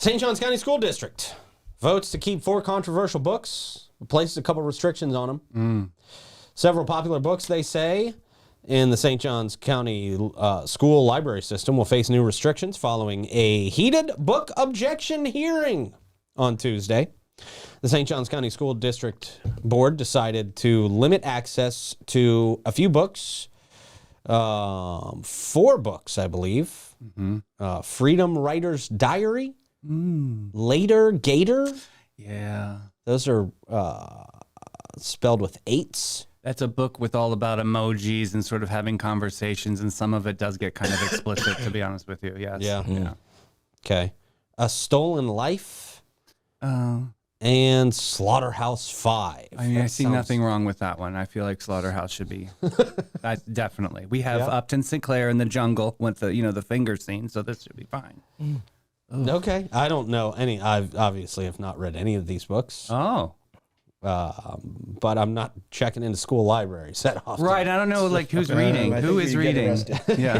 St. Johns County School District votes to keep 4 controversial books, places a couple restrictions on them. Several popular books, they say, in the St. Johns County school library system will face new restrictions following a heated book objection hearing on Tuesday. The St. Johns County School District Board decided to limit access to a few books, 4 books, I believe. Freedom Writer's Diary, Later Gator. Yeah. Those are spelled with 8s. That's a book with all about emojis and sort of having conversations, and some of it does get kind of explicit, to be honest with you. Yes. Yeah. Okay. A Stolen Life and Slaughterhouse 5. I mean, I see nothing wrong with that one. I feel like Slaughterhouse should be. Definitely. We have Upton Sinclair in the jungle with the finger scene, so this should be fine. Okay. I don't know any. I obviously have not read any of these books. Oh. But I'm not checking into school libraries that often. Right. I don't know, like, who's reading. Who is reading? Yeah.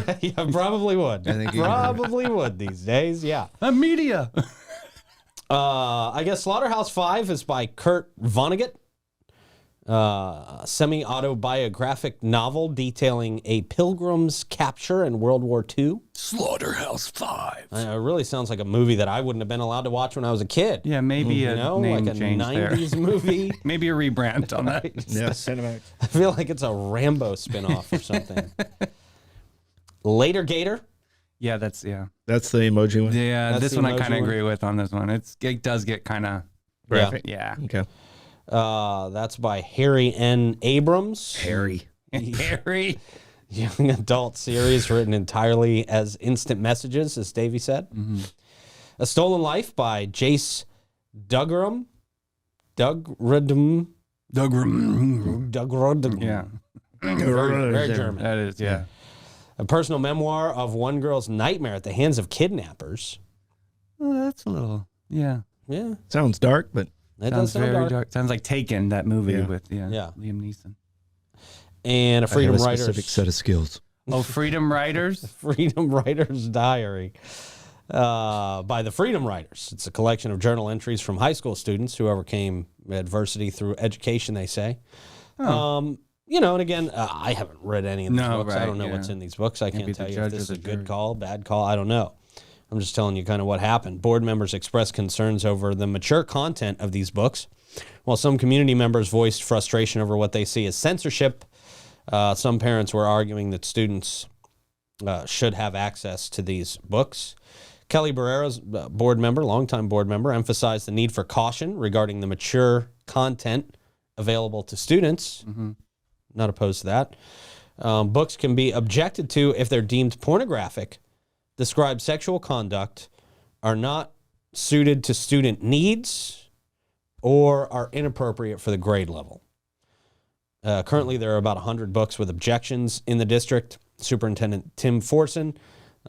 Probably would. I think probably would these days. Yeah. The media. I guess Slaughterhouse 5 is by Kurt Vonnegut. Semi-autobiographic novel detailing a pilgrim's capture in World War II. Slaughterhouse 5. It really sounds like a movie that I wouldn't have been allowed to watch when I was a kid. Yeah, maybe a name like a change 90s there. movie. Maybe a rebrand on that. Yeah, Cinemax. I feel like it's a Rambo spinoff or something. Later Gator. Yeah, that's the emoji one. Yeah, That's this the one I emoji kind of one? agree with on this one. It does get kind of Graphic. Yeah. Okay. That's by Harry N. Abrams. Harry. Harry. Young adult series written entirely as instant messages, as Davey said. A Stolen Life by Jace Dugrum. Dugradum. Yeah. Very German. That is, yeah. A personal memoir of one girl's nightmare at the hands of kidnappers. Oh, that's a little, yeah. Yeah. Sounds dark, but That does Sounds sound very dark. Sounds like Taken, that movie with Yeah. Liam Neeson. And a Freedom I have a Writers. specific set of skills. Oh, Freedom Writers? Freedom Writers Diary by the Freedom Writers. It's a collection of journal entries from high school students who overcame adversity through education, they say. And again, I haven't read any of these books. I don't know what's in these books. I can't tell you if this is a good call, bad call. I don't know. I'm just telling you kind of what happened. Board members expressed concerns over the mature content of these books, while some community members voiced frustration over what they see as censorship. Some parents were arguing that students should have access to these books. Kelly Barrera's board member, longtime board member, emphasized the need for caution regarding the mature content available to students. Not opposed to that. Books can be objected to if they're deemed pornographic, describe sexual conduct, are not suited to student needs, or are inappropriate for the grade level. Currently, there are about 100 books with objections in the district. Superintendent Tim Forson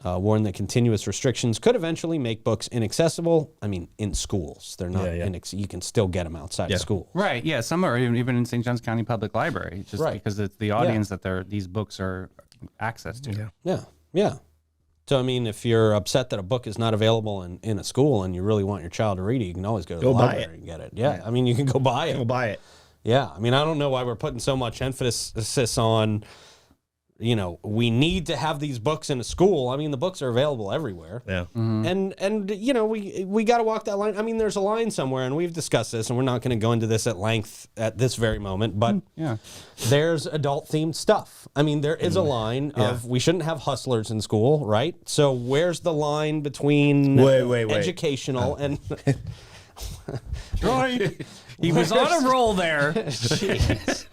warned that continuous restrictions could eventually make books inaccessible. I mean, in schools. They're not, you can still get them outside of school. Right, yeah. Some are even in St. Johns County Public Library, just because it's the audience that these books are access to. Yeah. So, I mean, if you're upset that a book is not available in a school and you really want your child to read it, you can always go to the library and get it. Yeah, I mean, you can go buy it. Go buy it. Yeah, I mean, I don't know why we're putting so much emphasis on, we need to have these books in a school. I mean, the books are available everywhere. Yeah. And we got to walk that line. I mean, there's a line somewhere, and we've discussed this, and we're not going to go into this at length at this very moment, but there's adult-themed stuff. I mean, there is a line of we shouldn't have hustlers in school, right? So where's the line between educational and... Troy, he was on a roll there. Jeez.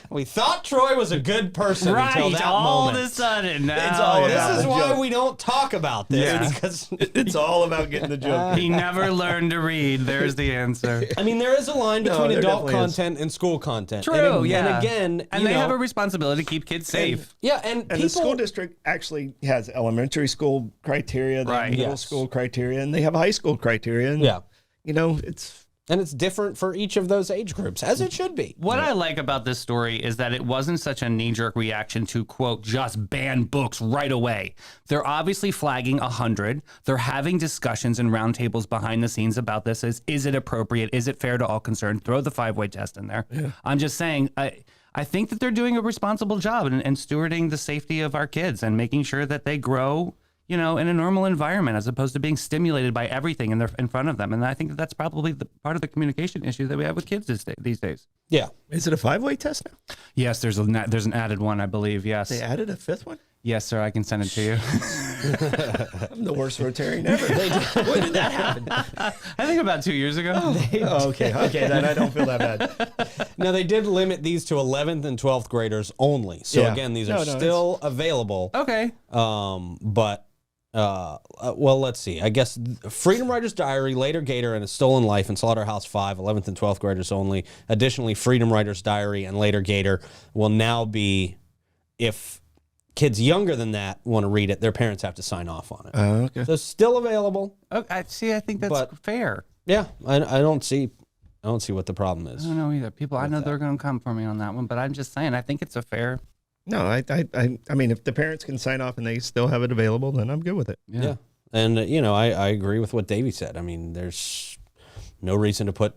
We thought Troy was a good person until that all moment. of a sudden. This is why we don't talk about this, because it's all about getting the joke. He never learned to read. There's the answer. I mean, there is a line between adult content and school content. True, And again, they have a responsibility to keep kids safe. And the school district actually has elementary school criteria, they have middle school criteria, and they have high school criteria. And, it's And it's different for each of those age groups, as it should be. What I like about this story is that it wasn't such a knee-jerk reaction to, quote, just ban books right away. They're obviously flagging 100. They're having discussions and roundtables behind the scenes about this. Is it appropriate? Is it fair to all concerned? Throw the 5-way test in there. Yeah. I'm just saying, I think that they're doing a responsible job and stewarding the safety of our kids and making sure that they grow, you know, in a normal environment as opposed to being stimulated by everything in front of them. And I think that's probably the part of the communication issue that we have with kids these days. Yeah. Is it a 5-way test now? Yes, there's an added one, I believe. Yes. They added a 5th one? Yes, sir. I can send it to you. I'm the worst Rotarian ever. When did that happen? I think about 2 years ago. Okay. Then I don't feel that bad. Now, they did limit these to 11th and 12th graders only. So, again, these are still available. Okay. But... well, let's see. I guess Freedom Writer's Diary, Later Gator, and A Stolen Life, and Slaughterhouse 5, 11th and 12th graders only. Additionally, Freedom Writer's Diary and Later Gator will now be, if kids younger than that want to read it, their parents have to sign off on it. Okay. So it's still available. Okay. I think that's fair. Yeah, I don't see what the problem is. I don't know either. People, I know they're going to come for me on that one, but I'm just saying, I think it's a fair. No, I mean, if the parents can sign off and they still have it available, then I'm good with it. Yeah. And, you know, I agree with what Davey said. I mean, there's no reason to put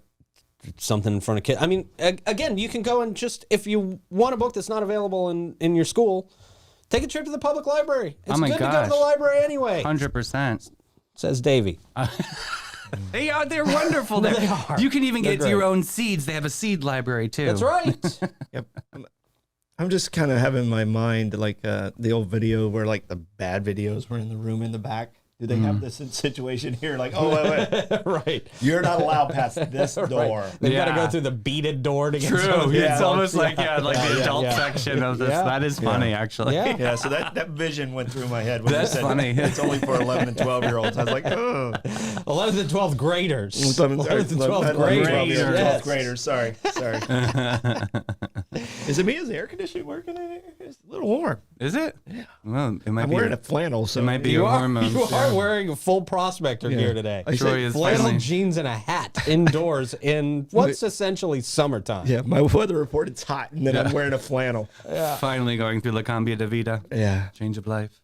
something in front of kids. I mean, again, you can go and just, if you want a book that's not available in your school, take a trip to the public library. It's good to go to the library anyway. 100%. Says Davey. They're wonderful. They are. You can even get your own seeds. They have a seed library, too. That's right. Yep. I'm just kind of having in my mind like the old video where like the bad videos were in the room in the back. Do they have this situation here? Like, oh, wait. Right. You're not allowed past this door. Right. They've got to go through the beaded door to get True. Yeah. It's almost like the adult section of this. Yeah. That is funny, actually. Yeah. Yeah, so that vision went through my head when That's you said funny. it's only for 11 and 12-year-olds. I was like, oh. 11th and 12th graders. 11th and 12th graders. Yes. 12th graders. Sorry. Is it me? Is the air conditioning working in here? It's a little warm. Is it? Yeah. Well, it might I'm be. wearing a flannel, so it might be You your are, hormones. you are wearing a full prospector gear today. Troy is flannel finally. jeans and a hat indoors in what's essentially summertime. Yeah, my weather report, it's hot, and then I'm wearing a flannel. Finally going through La Cambia de Vida. Yeah. Change of life.